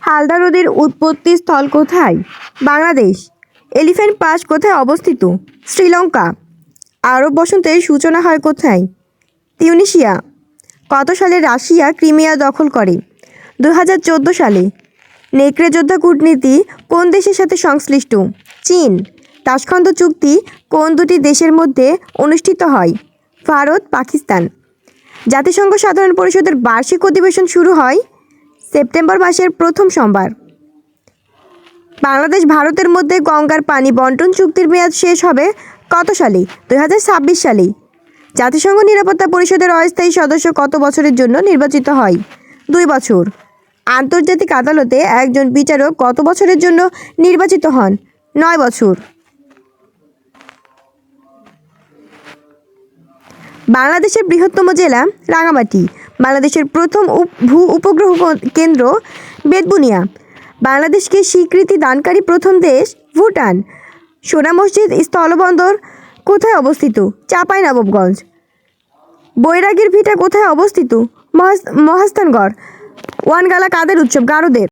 হালদা নদীর উৎপত্তি স্থল কোথায়? বাংলাদেশ। এলিফ্যান্ট পাস কোথায় অবস্থিত? শ্রীলঙ্কা। আরব বসন্তের সূচনা হয় কোথায়? তিউনিসিয়া। কত সালে রাশিয়া ক্রিমিয়া দখল করে? 2014 সালে। নেকড়ে যোদ্ধা কূটনীতি কোন দেশের সাথে সংশ্লিষ্ট? চীন। তাশখন্দ চুক্তি কোন দুটি দেশের মধ্যে অনুষ্ঠিত হয়? ভারত, পাকিস্তান। জাতিসংঘ সাধারণ পরিষদের বার্ষিক অধিবেশন শুরু হয় সেপ্টেম্বর মাসের প্রথম সোমবার। বাংলাদেশ ভারতের মধ্যে গঙ্গার পানি বন্টন চুক্তির মেয়াদ শেষ হবে কত সালে? 2026 সালে। জাতিসংঘ নিরাপত্তা পরিষদের অস্থায়ী সদস্য কত বছরের জন্য নির্বাচিত হয়? 2 বছর। আন্তর্জাতিক আদালতে একজন বিচারক কত বছরের জন্য নির্বাচিত হন? 9 বছর। বাংলাদেশের বৃহত্তম জেলা রাঙামাটি। বাংলাদেশের প্রথম ভূ উপগ্রহ কেন্দ্র বেতবুনিয়া। বাংলাদেশকে স্বীকৃতি দানকারী প্রথম দেশ ভুটান। সোনা মসজিদ স্থলবন্দর কোথায় অবস্থিত? চাঁপাইনবাবগঞ্জ। বৈরাগীর ভিটা কোথায় অবস্থিত? মহাস্থানগড়। ওয়ান গালা কাদের উৎসব? গারোদের।